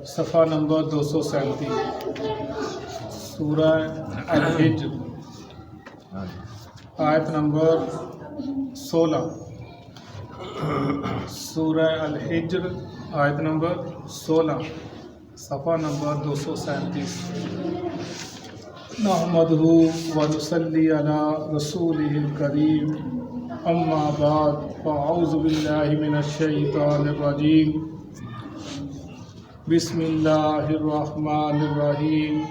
صفحہ نمبر 237 سورہ الحجر آیت نمبر 16 سورہ الحجر آیت نمبر 16 صفحہ نمبر 237 نحمدہ ونصلی علی رسولہ الکریم اما بعد فاعوذ باللہ من الشیطان الرجیم بسم اللہ الرحمن الرحیم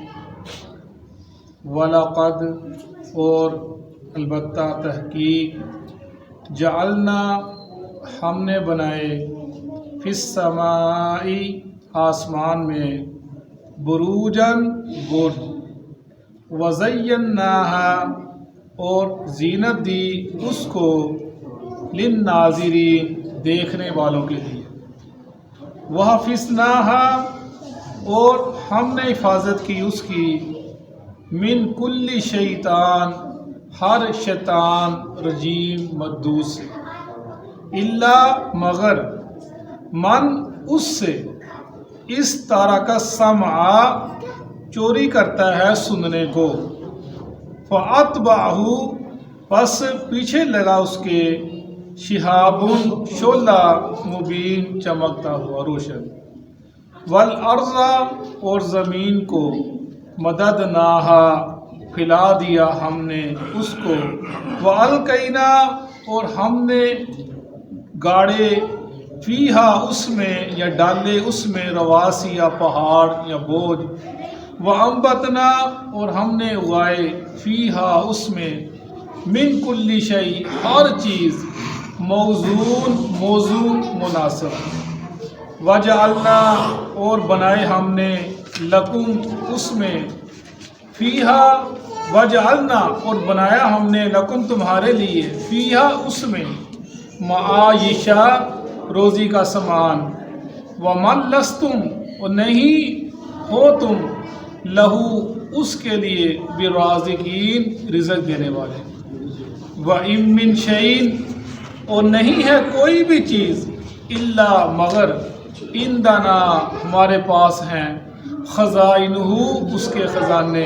وَلَقَدْ اور البتہ تحقیق جعلنا ہم نے بنائے فی السماء آسمان میں بروجن برج وَزَيَّنَّاهَا اور زینت دی اس کو للناظرین دیکھنے والوں کے لیے وَحَفِظْنَاهَا اور ہم نے حفاظت کی اس کی من کل شیطان ہر شیطان رجیم مردود سے الا مگر من اس سے اس تارک السمع چوری کرتا ہے سننے کو فَأَتْبَعَهُ پس پیچھے لگا اس کے شہاب شعلہ مبین چمکتا ہوا روشن والارض اور زمین کو مددناہا پھیلا دیا ہم نے اس کو والقینا اور ہم نے گاڑے فیہا اس میں یا ڈالے اس میں رواسی یا پہاڑ یا بوجھ وانبتنا اور ہم نے اگائے فیہا اس میں من کل شیء ہر چیز موزون مناسب وجعلنا اور بنائے ہم نے لکم اس میں فیہا وجعلنا اور بنایا ہم نے لکم تمہارے لیے فیہا اس میں معایشہ روزی کا سامان ومن لستم اور نہیں ہو تم لہو اس کے لیے برازقین رزق دینے والے وَإِن مِّن شَيْءٍ اور نہیں ہے کوئی بھی چیز الا مگر عندنا ہمارے پاس ہیں خزائنہ اس کے خزانے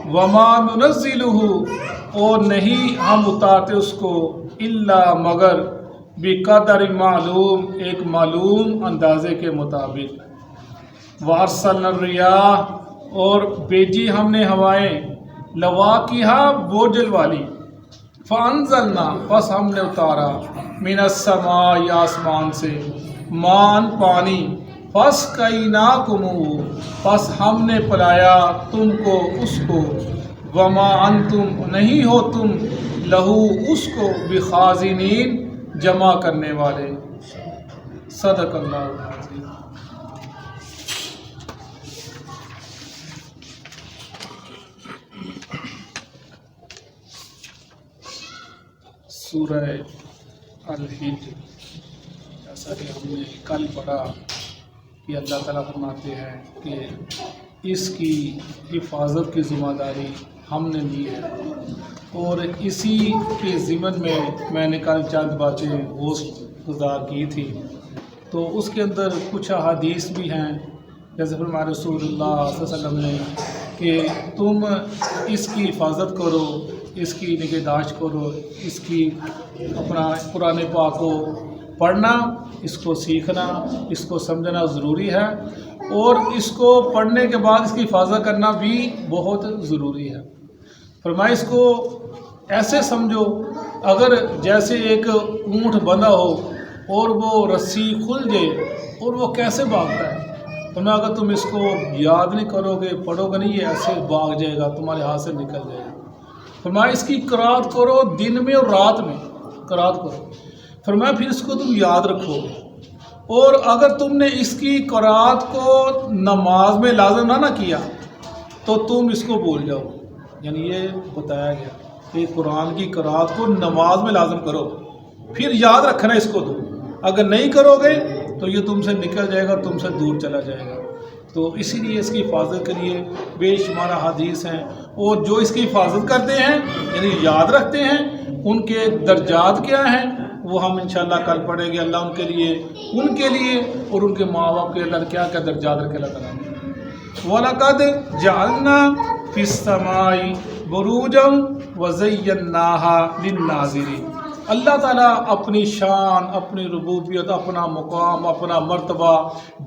وما ننزلہ اور نہیں ہم اتارتے اس کو الا مگر بقدر معلوم ایک معلوم اندازے کے مطابق وارسلنا الریاح اور بیجی ہم نے ہوائیں لواقیہا بوجھل والی فانزلنا پس ہم نے اتارا من السماء آسمان سے مان پانی فاسقیناکمہ پس ہم نے پلایا تم کو اس کو وما انتم نہیں ہو تم لہو اس کو بخازنین جمع کرنے والے صدق اللہ العظیم سورہ الحجر جیسا کہ ہم نے کل پڑھا کہ اللہ تعالیٰ فرماتے ہیں کہ اس کی حفاظت کی ذمہ داری ہم نے لی ہے اور اسی کے ضمن میں نے کل چند باتیں گوشت گزار کی تھی تو اس کے اندر کچھ احادیث بھی ہیں جیسے فرمایا رسول اللہ صلی اللہ علیہ وسلم نے کہ تم اس کی حفاظت کرو اس کی نگہداشت کرو اس کی اپنا قرآن پاک کو پڑھنا اس کو سیکھنا اس کو سمجھنا ضروری ہے اور اس کو پڑھنے کے بعد اس کی حفاظت کرنا بھی بہت ضروری ہے فرمایا اس کو ایسے سمجھو اگر جیسے ایک اونٹ بندھا ہو اور وہ رسی کھل جائے اور وہ کیسے بھاگتا ہے فرمایا اگر تم اس کو یاد نہیں کرو گے پڑھو گے نہیں یہ ایسے بھاگ جائے گا تمہارے ہاتھ سے نکل جائے گا فرمایا اس کی قرات کرو دن میں اور رات میں قرات کرو فرمایا پھر اس کو تم یاد رکھو گے اور اگر تم نے اس کی قرات کو نماز میں لازم نہ کیا تو تم اس کو بھول جاؤ یعنی یہ بتایا گیا کہ قرآن کی قرات کو نماز میں لازم کرو پھر یاد رکھنا اس کو تم اگر نہیں کرو گے تو یہ تم سے نکل جائے گا تم سے دور چلا جائے گا تو اسی لیے اس کی حفاظت کے لیے بے شمار حدیث ہیں اور جو اس کی حفاظت کرتے ہیں یعنی یاد رکھتے ہیں ان کے درجات کیا ہیں وہ ہم انشاءاللہ کل پڑھیں گے. اللہ ان کے لیے اور ان کے ماں باپ کے اللہ کیا کیا درجات رکھے اللہ تعالیٰ نے. وَلَقَدْ جَعَلْنَا فِي السَّمَاءِ بُرُوجًا وَزَيَّنَّاهَا لِلنَّاظِرِينَ. اللہ تعالیٰ اپنی شان، اپنی ربوبیت، اپنا مقام، اپنا مرتبہ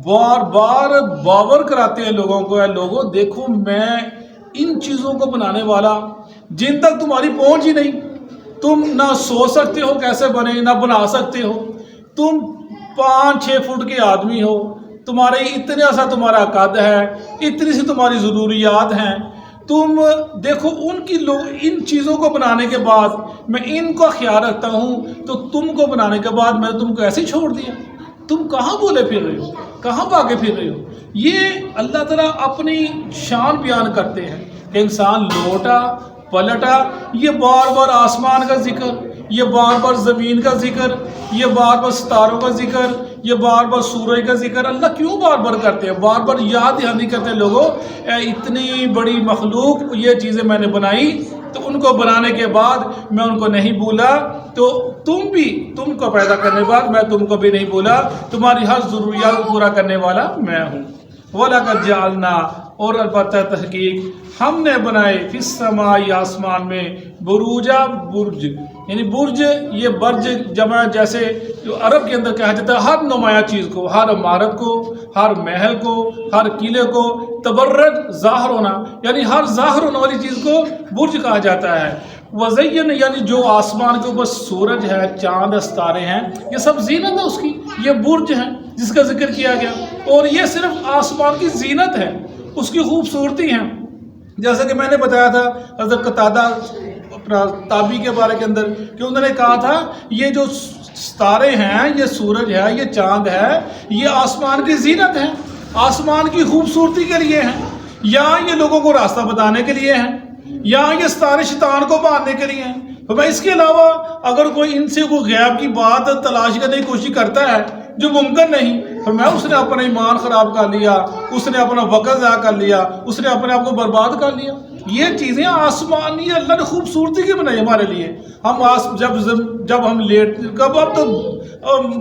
بار بار باور کراتے ہیں لوگوں کو. اے لوگوں دیکھو میں ان چیزوں کو بنانے والا جن تک تمہاری پہنچ ہی نہیں، تم نہ سوچ سکتے ہو کیسے بنے، نہ بنا سکتے ہو. تم 5-6 فٹ کے آدمی ہو، تمہارے اتنا سا تمہارا قد ہے، اتنی سی تمہاری ضروریات ہیں. تم دیکھو ان چیزوں کو بنانے کے بعد میں ان کا خیال رکھتا ہوں، تو تم کو بنانے کے بعد میں نے تم کو ایسے ہی چھوڑ دیا. تم کہاں بولے پھر رہے ہو، کہاں بھاگے پھر رہے ہو. یہ اللہ تعالیٰ اپنی شان بیان کرتے ہیں کہ انسان لوٹا پلٹا، یہ بار بار آسمان کا ذکر، یہ بار بار زمین کا ذکر، یہ بار بار ستاروں کا ذکر، یہ بار بار سورج کا ذکر اللہ کیوں بار بار کرتے ہیں؟ بار بار یاد دہانی کرتے لوگوں اتنی بڑی مخلوق یہ چیزیں میں نے بنائی، تو ان کو بنانے کے بعد میں ان کو نہیں بھولا، تو تم کو پیدا کرنے کے بعد میں تم کو بھی نہیں بھولا. تمہاری ہر ضروریات کو پورا کرنے والا میں ہوں. وَلَقَدْ جَعَلْنَا اور البتہ تحقیق ہم نے بنائے فی السماء آسمان میں بروجا برج، یعنی برج یہ برج جمع جیسے جو عرب کے اندر کہا جاتا ہے ہر نمایاں چیز کو، ہر عمارت کو، ہر محل کو، ہر قلعے کو تبرج ظاہر ہونا، یعنی ہر ظاہر ہونے والی چیز کو برج کہا جاتا ہے. وزین یعنی جو آسمان کے اوپر سورج ہے، چاند ستارے ہیں، یہ سب زینت ہے اس کی، یہ برج ہیں جس کا ذکر کیا گیا. اور یہ صرف آسمان کی زینت ہے، اس کی خوبصورتی ہے. جیسا کہ میں نے بتایا تھا حضرت قتادہ اپنا تابعی کے بارے کے اندر کہ انہوں نے کہا تھا یہ جو ستارے ہیں، یہ سورج ہے، یہ چاند ہے، یہ آسمان کی زینت ہے، آسمان کی خوبصورتی کے لیے ہیں، یا یہ لوگوں کو راستہ بتانے کے لیے ہیں، یا یہ ستارے شیطان کو باندھنے کے لیے ہیں. تو میں اس کے علاوہ اگر کوئی ان سے کوئی غیب کی بات تلاش کرنے کی کوشش کرتا ہے جو ممکن نہیں، تو میں اس نے اپنا ایمان خراب کر لیا، اس نے اپنا وقت ضائع کر لیا، اس نے اپنے آپ کو برباد کر لیا. یہ چیزیں آسمانی اللہ نے خوبصورتی کی بنائی ہمارے لیے. ہم جب ہم لیٹ کب اب تو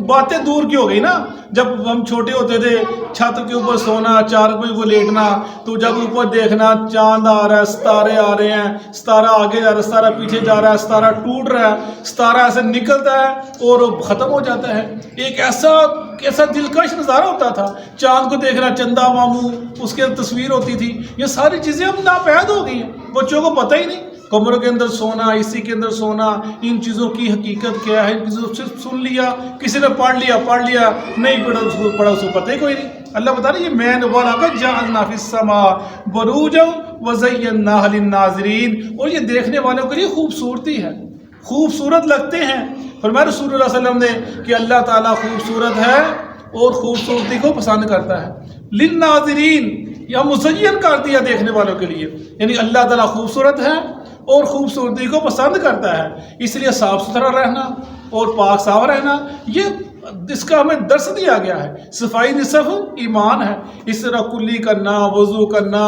باتیں دور کی ہو گئی نا. جب ہم چھوٹے ہوتے تھے چھت کے اوپر سونا، 4 بجے کو لیٹنا، تو جب اوپر دیکھنا چاند آ رہا ہے، ستارے آ رہے ہیں، ستارہ آگے جا رہا ہے، ستارہ پیچھے جا رہا ہے، ستارہ ٹوٹ رہا ہے، ستارہ ایسے نکلتا ہے اور ختم ہو جاتا ہے. ایک ایسا دلکش نظارہ ہوتا تھا چاند کو دیکھنا، چندہ ماموں اس کے تصویر ہوتی تھی. یہ ساری چیزیں اب ناپید ہو گئی ہیں، بچوں کو پتہ ہی نہیں. کمروں کے اندر سونا، اسی کے اندر سونا، ان چیزوں کی حقیقت کیا ہے، ان چیزوں کو صرف سن لیا، کسی نے پڑھ لیا نہیں پڑھا اس کو پتہ ہی کوئی نہیں. اللہ بتا رہا ہے یہ میں نے وَلَقَدْ جَعَلْنَا فِي السَّمَاءِ بُرُوجًا وَزَيَّنَّاهَا لِلنَّاظِرِينَ. اور یہ دیکھنے والوں کے لیے خوبصورتی ہے، خوبصورت لگتے ہیں. فرمایا رسول اللہ صلی اللہ علیہ وسلم نے کہ اللہ تعالیٰ خوبصورت ہے اور خوبصورتی کو پسند کرتا ہے. لِلنَّاظِرِينَ یا مزین کر دیا دیکھنے والوں کے لیے، یعنی اللہ تعالیٰ خوبصورت ہے اور خوبصورتی کو پسند کرتا ہے. اس لیے صاف ستھرا رہنا اور پاک صاف رہنا یہ اس کا ہمیں درس دیا گیا ہے. صفائی نصف ایمان ہے. اس طرح کلی کرنا، وضو کرنا،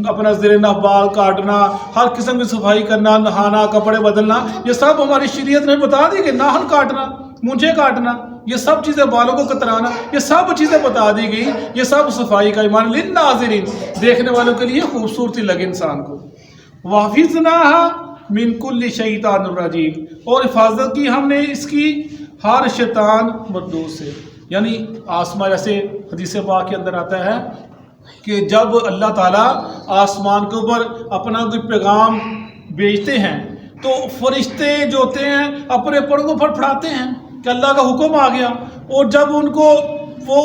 اپنا زیر ناف بال کاٹنا، ہر قسم کی صفائی کرنا، نہانا، کپڑے بدلنا، یہ سب ہماری شریعت نے بتا دی. کہ ناخن کاٹنا، مونچھیں کاٹنا، یہ سب چیزیں، بالوں کو کترانا، یہ سب چیزیں بتا دی گئی. یہ سب صفائی کا ایمان. للناظرین دیکھنے والوں کے لیے خوبصورتی لگے انسان کو. وَحَفِظْنَاهَا مِن كُلِّ شَيْطَانٍ رَجِيمٍ اور حفاظت کی ہم نے اس کی ہر شیطان مردود سے. یعنی آسمان جیسے حدیث پاک کے اندر آتا ہے کہ جب اللہ تعالیٰ آسمان کے اوپر اپنا کوئی پیغام بھیجتے ہیں تو فرشتے جو ہوتے ہیں اپنے پروں کو پھڑپھڑاتے ہیں کہ اللہ کا حکم آ گیا. اور جب ان کو وہ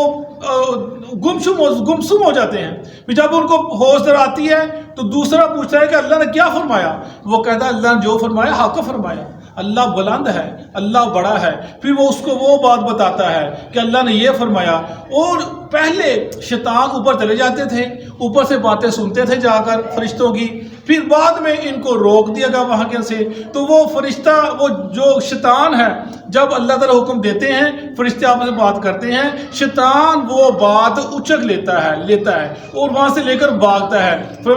گمسم ہو جاتے ہیں، پھر جب ان کو ہوش در آتی ہے تو دوسرا پوچھتا ہے کہ اللہ نے کیا فرمایا؟ وہ کہتا ہے اللہ نے جو فرمایا حق فرمایا، اللہ بلند ہے، اللہ بڑا ہے. پھر وہ اس کو وہ بات بتاتا ہے کہ اللہ نے یہ فرمایا. اور پہلے شیطان اوپر چلے جاتے تھے، اوپر سے باتیں سنتے تھے جا کر فرشتوں کی پھر بعد میں ان کو روک دیا گیا وہاں کے سے. تو وہ فرشتہ، وہ جو شیطان ہے، جب اللہ تعالیٰ حکم دیتے ہیں فرشتے آپس میں بات کرتے ہیں، شیطان وہ بات اچک لیتا ہے اور وہاں سے لے کر بھاگتا ہے. پھر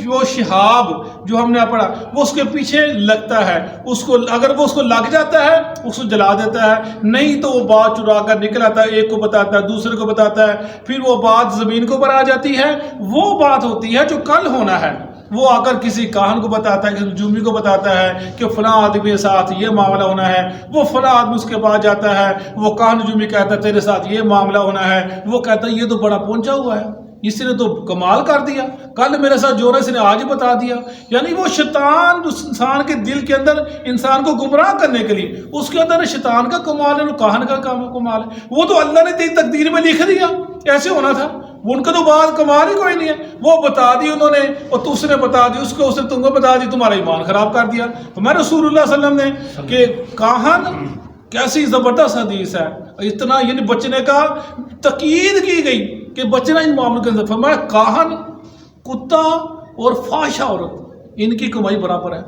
وہ شہاب جو ہم نے پڑھا وہ اس کے پیچھے لگتا ہے، اس کو اگر وہ اس کو لگ جاتا ہے اس کو جلا دیتا ہے، نہیں تو وہ بات چرا کر نکل آتا ہے، ایک کو بتاتا ہے دوسرے کو بتاتا ہے، پھر وہ بات زمین کو اوپر آ جاتی ہے. وہ بات ہوتی ہے جو کل ہونا ہے. وہ آ کر کسی کاہن کو بتاتا ہے، کسی نجومی کو بتاتا ہے کہ فلاں آدمی کے ساتھ یہ معاملہ ہونا ہے. وہ فلاں آدمی اس کے پاس جاتا ہے، وہ کاہن نجومی کہتا ہے تیرے ساتھ یہ معاملہ ہونا ہے. وہ کہتا ہے یہ تو بڑا پہنچا ہوا ہے، اس نے تو کمال کر دیا، کل میرے ساتھ جو رہا اس نے آج ہی بتا دیا. یعنی وہ شیطان انسان کے دل کے اندر انسان کو گمراہ کرنے کے لیے، اس کے اندر شیطان کا کمال ہے، کاہن کا کمال ہے. وہ تو اللہ نے تقدیر میں لکھ دیا ایسے ہونا تھا، ان کا تو بات کمال ہی کوئی نہیں ہے. وہ بتا دی انہوں نے، اور تو اس نے بتا دی اس کو، اس نے تم کو بتا دی، تمہارا ایمان خراب کر دیا. تو میں رسول اللہ صلی اللہ علیہ وسلم نے کہ کاہن کیسی زبردست حدیث ہے، اتنا یعنی بچنے کا تاکید کی گئی کہ بچنا ان معاملوں کے اندر. فرمایا کاہن، کتا اور فحشہ عورت ان کی کمائی برابر ہے.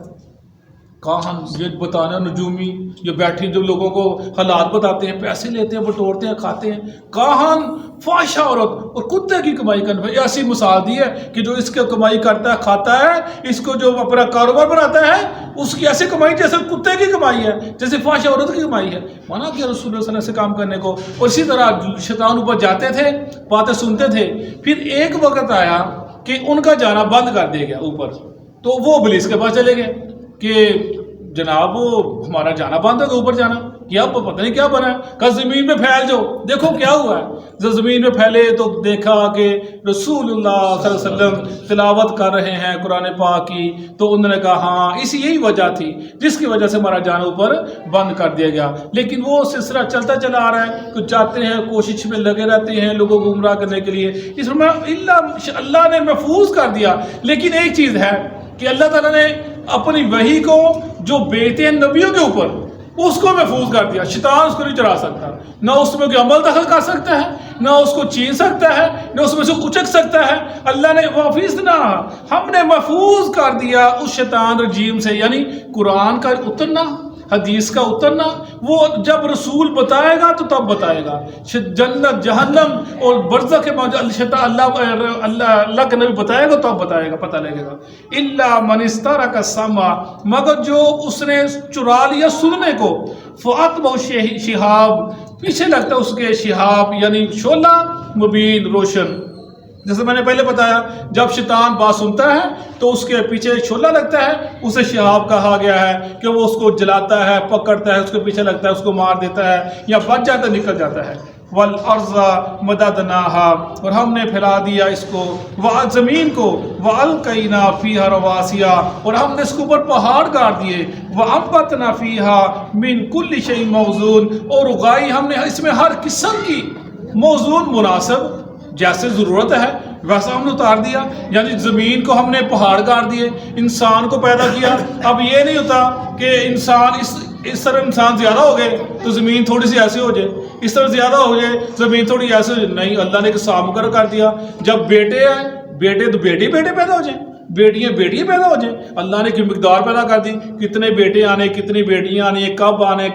کاہن یہ بتانا، نجومی یہ بیٹھے جو لوگوں کو حالات بتاتے ہیں، پیسے لیتے ہیں، بٹورتے ہیں، کھاتے ہیں. کاہن، فحشہ عورت اور کتے کی کمائی کرنا. ایسی مثال دی ہے کہ جو اس کی کمائی کرتا ہے کھاتا ہے، اس کو جو اپنا کاروبار بناتا ہے اس کی ایسی کمائی جیسے کتے کی کمائی ہے، جیسے فحشہ عورت کی کمائی ہے. مانا کہ رسول اللہ صلی اللہ علیہ وسلم سے کام کرنے کو. اور اسی طرح شیطان اوپر جاتے تھے، باتیں سنتے تھے. پھر ایک وقت آیا کہ ان کا جانا بند کر دیا گیا اوپر. تو وہ ابلیس کے پاس چلے گئے کہ جناب وہ ہمارا جانا بند ہوگا، اوپر جانا کیا پتہ نہیں کیا بنا ہے. کہ زمین پہ پھیل جاؤ، دیکھو کیا ہوا ہے. جب زمین پہ پھیلے تو دیکھا کہ رسول اللہ صلی اللہ علیہ وسلم تلاوت کر رہے ہیں قرآن پاک کی. تو انہوں نے کہا ہاں اسی یہی وجہ تھی جس کی وجہ سے ہمارا جانا اوپر بند کر دیا گیا. لیکن وہ سلسلہ چلتا چلا آ رہا ہے، کچھ جاتے ہیں کوشش میں لگے رہتے ہیں لوگوں کو گمراہ کرنے کے لیے. اس میں اللہ نے محفوظ کر دیا. لیکن ایک چیز ہے کہ اللہ تعالیٰ نے اپنی وحی کو جو بیٹے ہیں نبیوں کے اوپر اس کو محفوظ کر دیا. شیطان اس کو نہیں چرا سکتا، نہ اس میں کوئی عمل دخل کر سکتا ہے، نہ اس کو چھین سکتا ہے، نہ اس میں سے اچک سکتا ہے. اللہ نے حافظ نہ ہم نے محفوظ کر دیا اس شیطان رجیم سے. یعنی قرآن کا اترنا، حدیث کا اترنا، وہ جب رسول بتائے گا تو تب بتائے گا. جنت، جہنم اور برزخ کے اللہ کا نبی بتائے گا تو اب بتائے گا، پتہ لگے گا. الا من استرک السمع، مگر جو اس نے چرا لیا سننے کو، فاتبعہ شہاب، پیچھے لگتا ہے اس کے شہاب یعنی شعلہ مبین، روشن. جیسے میں نے پہلے بتایا جب شیطان بات سنتا ہے تو اس کے پیچھے شعلہ لگتا ہے، اسے شہاب کہا گیا ہے کہ وہ اس کو جلاتا ہے، پکڑتا ہے، اس کے پیچھے لگتا ہے، اس کو مار دیتا ہے یا بچ جاتا ہے، نکل جاتا ہے. والارض مددناها، اور ہم نے پھیلا دیا اس کو، زمین کو، والقینا فیہا رواسیا، اور ہم نے اس کے اوپر پہاڑ گاڑ دیے، وانبتنا فیہا من کل شیء موزون، اور اگائی ہم نے اس میں ہر قسم کی موزون، مناسب، جیسے ضرورت ہے ویسا ہم نے اتار دیا. یعنی زمین کو ہم نے پہاڑ گاڑ دیے، انسان کو پیدا کیا. اب یہ نہیں ہوتا کہ انسان اس طرح انسان زیادہ ہو گئے تو زمین تھوڑی سی ایسی ہو جائے، اس طرح زیادہ ہو جائے زمین تھوڑی ایسی ہو جائے. نہیں، اللہ نے ایک حساب مقرر کر دیا. جب بیٹے ہیں بیٹے تو بیٹے پیدا ہو جائیں، بیٹیاں پیدا ہو جائیں. اللہ نے کی مقدار پیدا کر دی، کتنے بیٹے آنے، کتنی بیٹیاں آنی، کب آنے،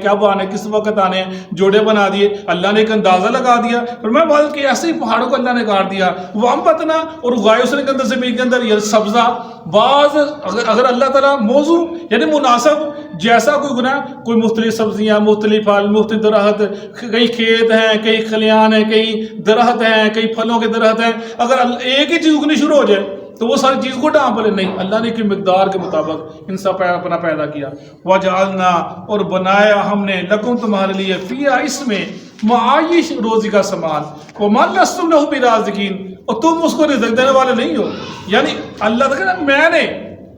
کس وقت آنے، جوڑے بنا دیے. اللہ نے ایک اندازہ لگا دیا. پر میں بات کہ ایسے ہی پہاڑوں کو اللہ نے کاٹ دیا. وہ ہم پتنا، اور اگائے اس نے اندر زمین کے اندر یہ سبزہ. بعض اگر اللہ تعالیٰ موضوع یعنی مناسب، جیسا کوئی گناہ، کوئی مختلف سبزیاں، مختلف پھل، مختلف درخت، کئی کھیت ہیں، کئی کھلیان ہیں، کئی درخت ہیں، کئی پھلوں کے درخت ہیں. اگر ایک ہی چیز اگنی شروع ہو جائے تو وہ ساری چیز کو ڈھانپ لے. نہیں، اللہ نے کی مقدار کے مطابق ان سب اپنا پیدا کیا. وجعلنا، اور بنایا ہم نے، لکم تمہارے لیے، فیہا اس میں، معایش، روزی کا سامان، وما لستم لہ برازقین، اور تم اس کو رزق دینے والے نہیں ہو. یعنی اللہ تعالیٰ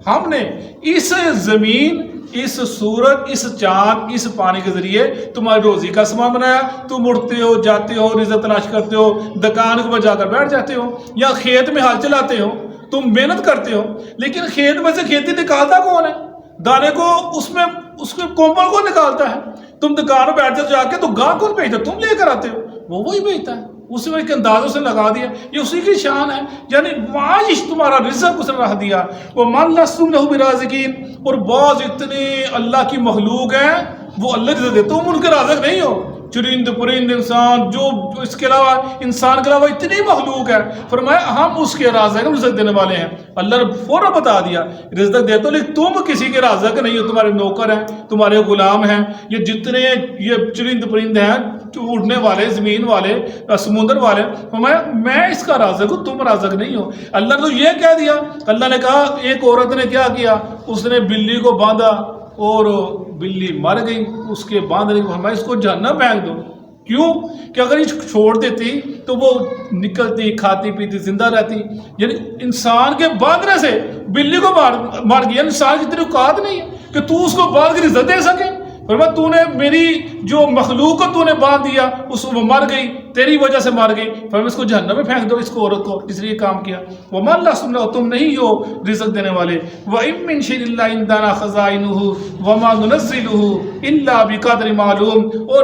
ہم نے اس زمین، اس سورج، اس چاند، اس پانی کے ذریعے تمہاری روزی کا سامان بنایا. تم اٹھتے ہو، جاتے ہو، رزق تلاش کرتے ہو، دکان کے اوپر جا کر بیٹھ جاتے ہو، یا کھیت میں ہل چلاتے ہو، تم محنت کرتے ہو. لیکن کھیت میں سے کھیتی نکالتا کون ہے؟ دانے کو اس کے کومل کو نکالتا ہے. تم دکان میں بیٹھتے ہو جا کے تو گاہ کون بیچتا؟ تم لے کر آتے ہو، وہی بیچتا ہے. اسی کو ایک اندازوں سے لگا دیا، یہ اسی کی شان ہے، یعنی معاش تمہارا رزق اس نے رکھ دیا۔ وَمَن لَسْتُمْ لَهُ بِرَازِقِينَ، اور بعض اتنے اللہ کی مخلوق ہیں وہ اللہ رزق دیتے، تم ان کے رازق نہیں ہو، چرند پرند انسان جو اس کے علاوہ انسان کے علاوہ اتنی مخلوق ہے، فرمایا ہم اس کے رازق رزق دینے والے ہیں۔ اللہ نے فوراً بتا دیا رزق دیتے ہو لیکن تم کسی کے رازق نہیں ہو، تمہارے نوکر ہیں، تمہارے غلام ہیں، یہ جتنے یہ چرند پرند ہیں اڑنے والے، زمین والے، سمندر والے، فرمایا میں اس کا رازق ہوں، تم رازق نہیں ہو۔ اللہ نے تو یہ کہہ دیا، اللہ نے کہا ایک عورت نے کیا کیا، اس نے بلی کو باندھا اور بلی مر گئی، اس کے باندھنے کو فرمایا اس کو جہنم پھینک دو۔ کیوں کہ اگر یہ چھوڑ دیتی تو وہ نکلتی کھاتی پیتی زندہ رہتی، یعنی انسان کے باندھنے سے بلی کو مار گیا، انسان کی اتنی اوقات نہیں ہے کہ تو اس کو باندھ کے رزق دے سکے۔ فرمایا تو نے میری جو مخلوق کو تو نے باندھ دیا، اس وہ مر گئی، تیری وجہ سے مر گئی، فرمایا اس کو جہنم میں پھینک دو، اس کو عورت کو، اس لیے کام کیا۔ وَمَن لَسْتُمْ لَهُ، تم نہیں ہو رزق دینے والے۔ وَإِن مِّن شَيْءٍ إِلَّا عِندَنَا خَزَائِنُهُ وَمَا نُنَزِّلُهُ إِلَّا بِقَدْرٍ مَعْلُومٍ، اور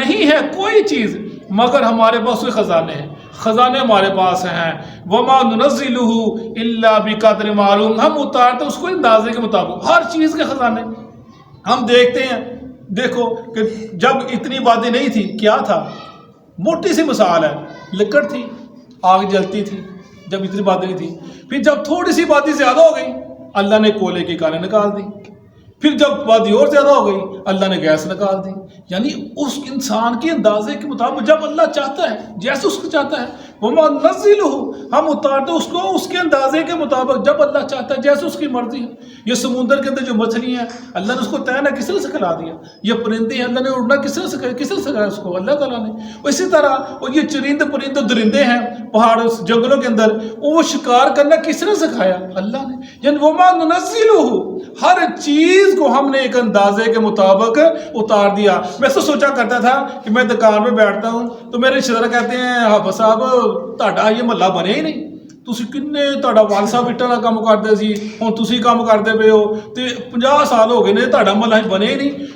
نہیں ہے کوئی چیز مگر ہمارے پاس کوئی خزانے ہیں، خزانے ہمارے پاس ہیں۔ وَمَا نُنَزِّلُهُ إِلَّا بِقَدْرٍ مَعْلُومٍ، ہم اتارتے اس کو اندازے کے مطابق، ہر چیز کے خزانے ہم دیکھتے ہیں۔ دیکھو کہ جب اتنی باتیں نہیں تھی کیا تھا، موٹی سی مثال ہے، لکڑ تھی، آگ جلتی تھی جب اتنی باتیں نہیں تھی، پھر جب تھوڑی سی باتیں زیادہ ہو گئی اللہ نے کولے کی کانیں نکال دی، پھر جب باتیں اور زیادہ ہو گئی اللہ نے گیس نکال دی، یعنی اس انسان کے اندازے کے مطابق جب اللہ چاہتا ہے جیسے اس کو چاہتا ہے، وَمَا نُنَزِّلُهُ، ہم اتارتے اس کو اس کے اندازے کے مطابق جب اللہ چاہتا ہے جیسے اس کی مرضی ہے۔ یہ سمندر کے اندر جو مچھلیاں ہیں اللہ نے اس کو تیرنا کس نے سکھلا دیا، یہ پرندے ہیں اللہ نے اڑنا کس نے سکھایا اس کو، اللہ تعالیٰ نے۔ اسی طرح وہ یہ چرند پرند درندے ہیں پہاڑ جنگلوں کے اندر، وہ شکار کرنا کس نے سکھایا، اللہ نے۔ یعنی وَمَا نُنَزِّلُهُ، ہر چیز کو ہم نے ایک اندازے کے مطابق اتار دیا۔ میں تو سوچا کرتا تھا کہ میں دکان میں بیٹھتا ہوں تو میرے رشتہ دار کہتے ہیں حافظ صاحب تہاڈا یہ محلہ بنے ہی نہیں، ਤੁਸੀਂ ਕਿੰਨੇ ਤੁਹਾਡਾ ਵਾਲ ਸਾਹਿਬ ਇੱਟਾਂ ਦਾ ਕੰਮ ਕਰਦੇ ਸੀ, ਹੁਣ ਤੁਸੀਂ ਕੰਮ ਕਰਦੇ ਪਏ ਹੋ ਤੇ 50 ਸਾਲ ਹੋ ਗਏ ਨੇ ਤੁਹਾਡਾ ਮਹੱਲਾ ਬਣੇ ਹੀ ਨਹੀਂ।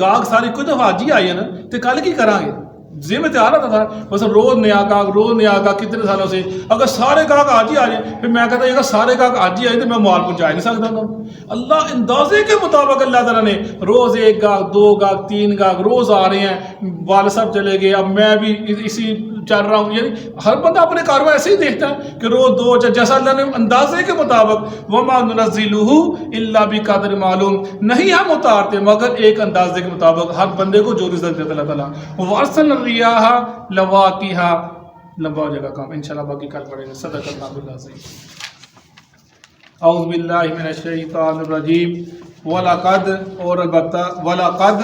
ਗਾਹਕ ਸਾਰੇ ਇੱਕੋ ਜਿਹੇ ਅੱਜ ਹੀ ਆਏ ਹਨ ਤੇ ਕੱਲ ਕੀ ਕਰਾਂਗੇ। ذہن میں تیار رہتا تھا بس روز نیا گاہک کتنے سالوں سے، اگر سارے گاہک آج ہی آ جائیں پھر میں کہتا اگر سارے گاہک آج ہی آئے تو میں مال پہنچا نہیں سکتا تھا۔ اللہ اندازے کے مطابق اللہ تعالیٰ نے روز ایک گاہک، دو گاہک، تین گاہک روز آ رہے ہیں، والد صاحب چلے گئے، اب میں بھی اسی چل رہا ہوں، یعنی ہر بندہ اپنے کاروبار ایسے ہی دیکھتا ہے کہ روز دو جیسا اللہ نے اندازے کے مطابق وَمَا نُنَزِّلُهُ إِلَّا بِقَدْرٍ مَعْلُومٍ، نہیں ہم اتارتے مگر ایک اندازے کے مطابق ہر بندے کو جو رزق دیتا اللہ تعالیٰ۔ وَأَرْسَلْنَا الرِّيَاحَ لَوَاقِحَ، لمبا ہو جائے گا کام انشاءاللہ، باقی کل پڑھیں گے۔ صدق اللہ العظیم۔ اعوذ باللہ من الشیطان الرجیم۔ وَلَقَدْ، اور البتہ وَلَقَدْ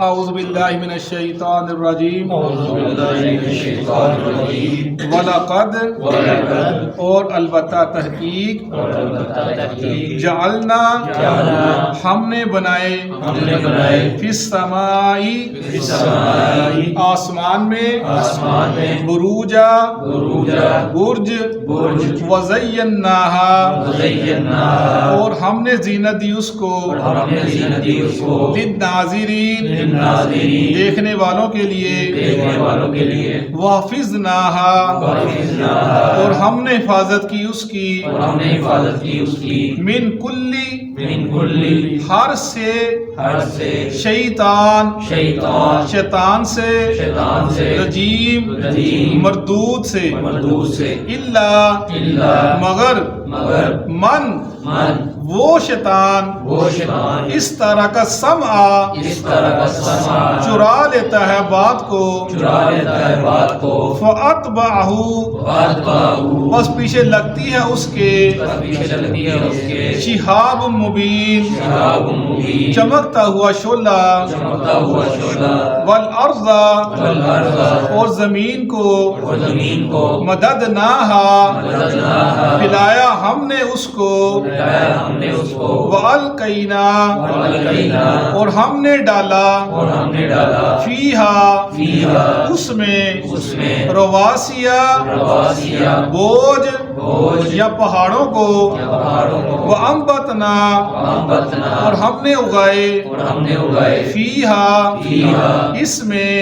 اعوذ باللہ من الشیطان الرجیم۔ وَلَقَدْ، اور البتہ تحقیق، جعلنا، ہم نے بنائے، فی السماء، آسمان میں، بروجا، برج، وزیناہا، اور ہم نے زینت دی اس کو، للناظرین، دیکھنے والوں کے لیے، وحفظناہا، اور ہم نے حفاظت کی اس کی، من کلی، ہر سے، شیطان سے، رجیم مردود سے، الا مگر، من وہ شیطان، اس طرح کا سمع، چرا لیتا ہے بات کو، فَأَتْبَعَهُ، بس پیچھے لگتی ہے اس کے، شہاب مبین، چمکتا ہوا شعلہ، والارض، اور زمین کو، مددناہا، پھیلایا ہم نے اس کو، ہم نے اس کو وَأَلْقَيْنَا وَأَلْقَيْنَا اور ہم نے ڈالا اور ہم نے ڈالا فیہا اس میں رواسیا بوجھ یا پہاڑوں کو وَأَنبَتْنَا اور ہم نے اگائے فیہا اس میں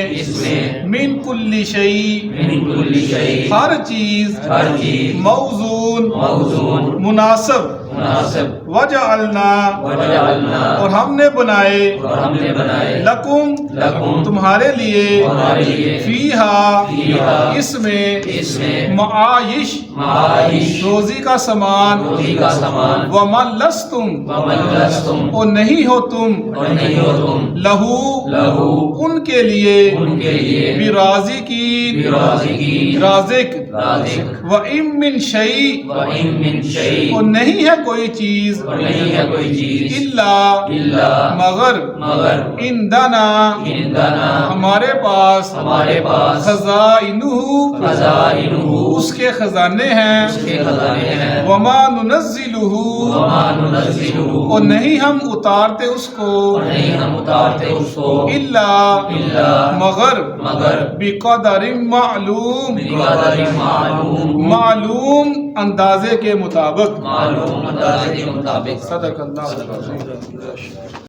من کل شیء ہر چیز موزون مناسب وجعلنا اور ہم نے بنائے لکم تمہارے لیے فیہا اس میں معائش روزی کا سامان ومن لستم اور نہیں ہو تم لہو ان کے لیے برازقین رازق وَإِن مِّن شَيْءٍ اور نہیں ہے کوئی چیز الا مگر عندنا ہمارے پاس خزائنہ اس کے خزانے ہیں وما ننزلہ اور نہیں ہم اتارتے اس کو الا مگر بقدر معلوم اندازے کے مطابق صدق اللہ العظیم.